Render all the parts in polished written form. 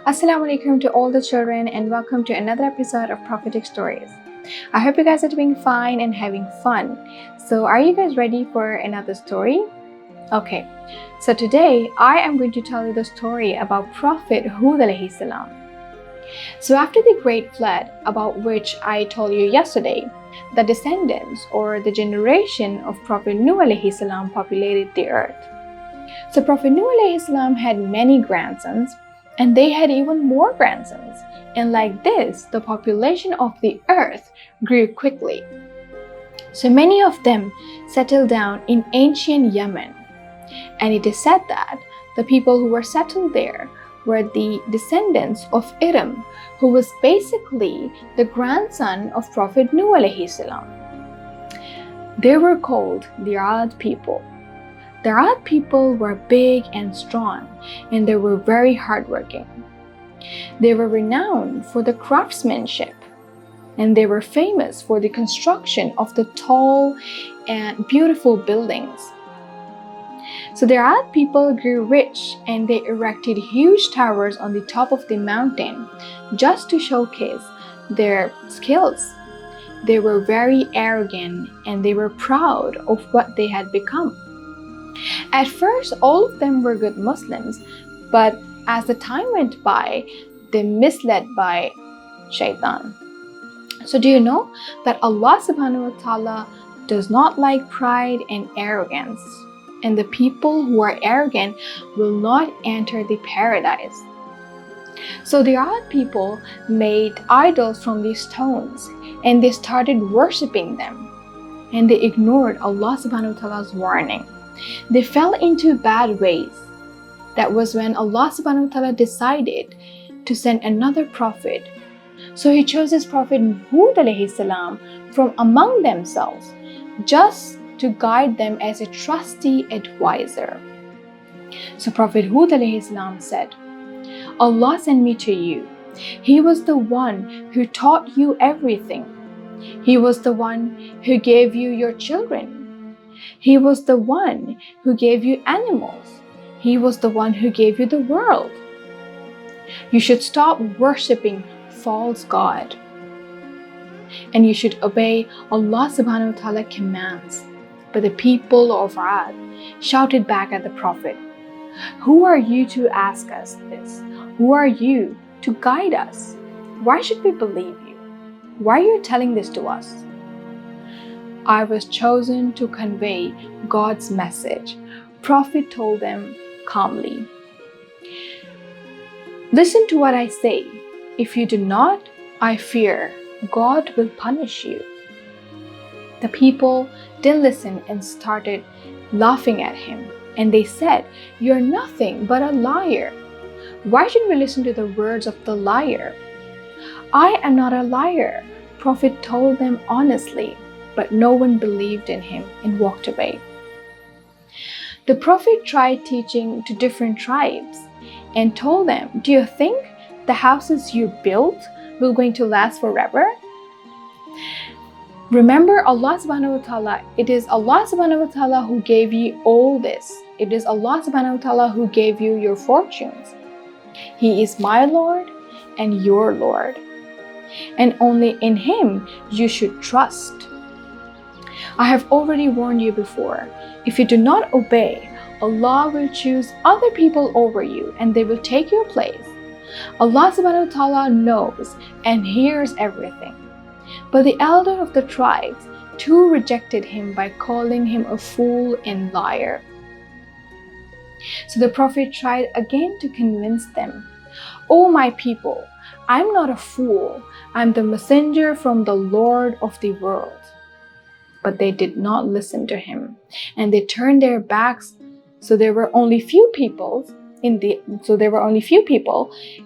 Assalamu alaikum to all the children and welcome to another episode of Prophetic Stories. I hope you guys are doing fine and having fun. So are you guys ready for another story? Okay, so today I am going to tell you the story about Prophet Hud alayhi salam. So after the great flood about which I told you yesterday, the descendants or the generation of Prophet Nuh alayhi salam populated the earth. So Prophet Nuh alayhi salam had many grandsons, and they had even more grandsons. And like this, the population of the earth grew quickly. So many of them settled down in ancient Yemen. And it is said that the people who were settled there were the descendants of Iram, who was basically the grandson of Prophet Nuh alayhi salam. They were called the Ad people. The Arab people were big and strong, and they were very hardworking. They were renowned for the craftsmanship, and they were famous for the construction of the tall and beautiful buildings. So the Arab people grew rich, and they erected huge towers on the top of the mountain just to showcase their skills. They were very arrogant, and they were proud of what they had become. At first, all of them were good Muslims, but as the time went by, they misled by shaitan. So do you know that Allah subhanahu wa ta'ala does not like pride and arrogance, and the people who are arrogant will not enter the paradise. So the Arab people made idols from these stones, and they started worshipping them, and they ignored Allah subhanahu wa ta'ala's warning. They fell into bad ways. That was when Allah subhanahu wa ta'ala decided to send another prophet. So he chose his prophet Hud alayhi salam from among themselves, just to guide them as a trusty advisor. So Prophet Hud alayhi salam said, Allah sent me to you. He was the one who taught you everything. He was the one who gave you your children. He was the one who gave you animals. He was the one who gave you the world. You should stop worshipping false God, and you should obey Allah subhanahu wa ta'ala commands. But the people of Ad shouted back at the Prophet, "Who are you to ask us this? Who are you to guide us? Why should we believe you? Why are you telling this to us?" I was chosen to convey God's message, Prophet told them calmly. Listen to what I say. If you do not, I fear God will punish you. The people didn't listen and started laughing at him. And they said, "You're nothing but a liar. Why should we listen to the words of the liar?" "I am not a liar," Prophet told them honestly. But no one believed in him and walked away. The Prophet tried teaching to different tribes and told them, "Do you think the houses you built will going to last forever? Remember Allah subhanahu wa ta'ala. It is Allah subhanahu wa ta'ala who gave you all this. It is Allah subhanahu wa ta'ala who gave you your fortunes. He is my Lord and your Lord. And only in Him you should trust. I have already warned you before. If you do not obey, Allah will choose other people over you and they will take your place. Allah subhanahu wa ta'ala knows and hears everything." But the elder of the tribes too rejected him by calling him a fool and liar. So the Prophet tried again to convince them, "O my people, I'm not a fool. I'm the messenger from the Lord of the world." But they did not listen to him, and they turned their backs. So there were only few people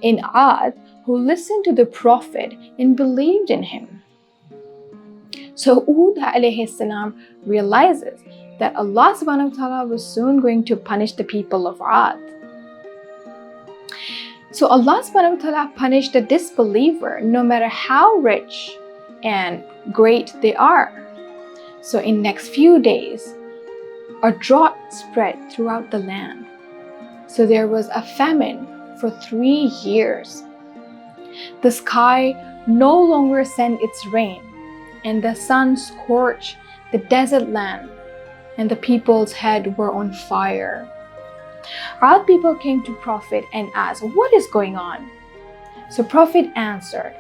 in Ad who listened to the Prophet and believed in him. So Hud alayhi salam realizes that Allah subhanahu wa ta'ala was soon going to punish the people of Ad. So Allah subhanahu wa ta'ala punished the disbeliever no matter how rich and great they are. So in next few days, a drought spread throughout the land. So there was a famine for 3 years. The sky no longer sent its rain, and the sun scorched the desert land, and the people's heads were on fire. Our people came to Prophet and asked, "What is going on?" So Prophet answered,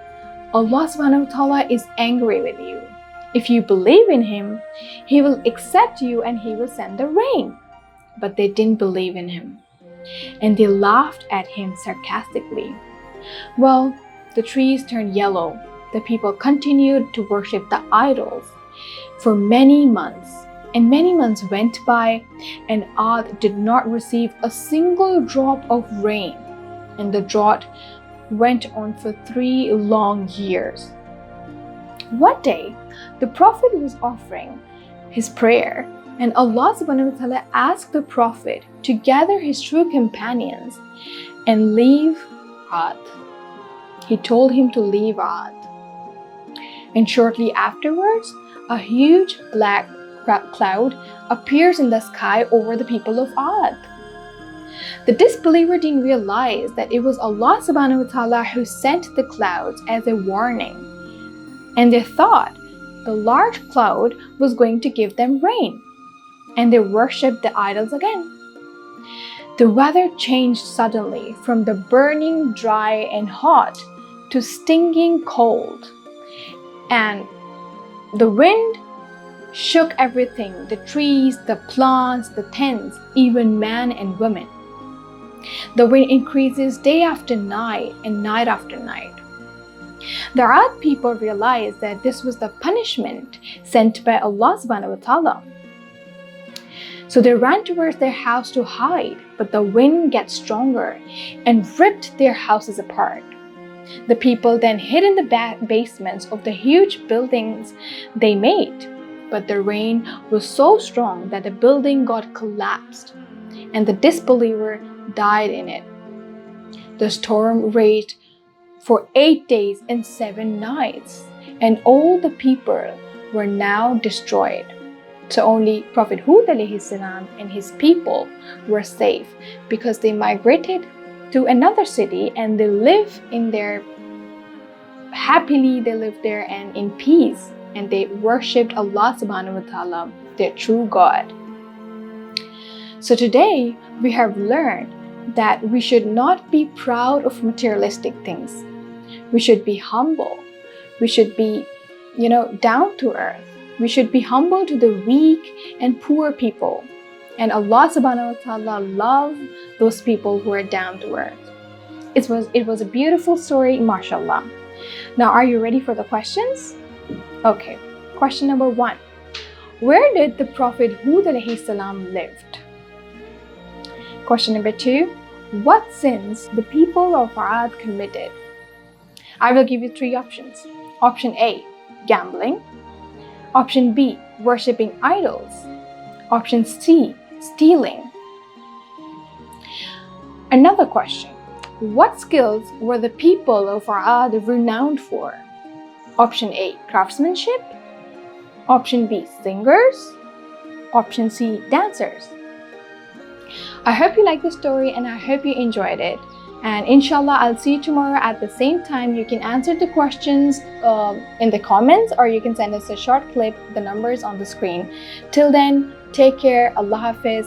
"Allah subhanahu wa ta'ala is angry with you. If you believe in him, he will accept you and he will send the rain." But they didn't believe in him, and they laughed at him sarcastically. Well, the trees turned yellow. The people continued to worship the idols for many months. And many months went by, and Ad did not receive a single drop of rain. And the drought went on for 3 long years. One day, the Prophet was offering his prayer, and Allah subhanahu wa ta'ala asked the Prophet to gather his true companions and leave Ad. He told him to leave Ad. And shortly afterwards, a huge black cloud appears in the sky over the people of Ad. The disbeliever didn't realize that it was Allah subhanahu wa ta'ala who sent the clouds as a warning. And they thought the large cloud was going to give them rain. And they worshipped the idols again. The weather changed suddenly from the burning dry and hot to stinging cold. And the wind shook everything, the trees, the plants, the tents, even men and women. The wind increases day after night and night after night. The Arab people realized that this was the punishment sent by Allah subhanahu wa ta'ala. So they ran towards their house to hide, but the wind got stronger and ripped their houses apart. The people then hid in the basements of the huge buildings they made. But the rain was so strong that the building got collapsed, and the disbeliever died in it. The storm raged for 8 days and 7 nights, and all the people were now destroyed. So only Prophet Hud alayhi salam and his people were safe, because they migrated to another city and they live in there happily. They lived there and in peace. And they worshipped Allah subhanahu wa ta'ala, their true God. So today we have learned that we should not be proud of materialistic things. We should be humble. We should be, down to earth. We should be humble to the weak and poor people. And Allah subhanahu wa ta'ala loves those people who are down to earth. It was a beautiful story, mashallah. Now, are you ready for the questions? Okay, question number 1. Where did the Prophet Hud alayhi salam lived? Question number 2. What sins the people of Ad committed? I will give you 3 options. Option A, gambling. Option B, worshipping idols. Option C, stealing. Another question. What skills were the people of Ad renowned for? Option A, craftsmanship. Option B, singers. Option C, dancers. I hope you liked the story and I hope you enjoyed it. And inshallah, I'll see you tomorrow at the same time. You can answer the questions in the comments, or you can send us a short clip. The number is on the screen. Till then, take care. Allah Hafiz.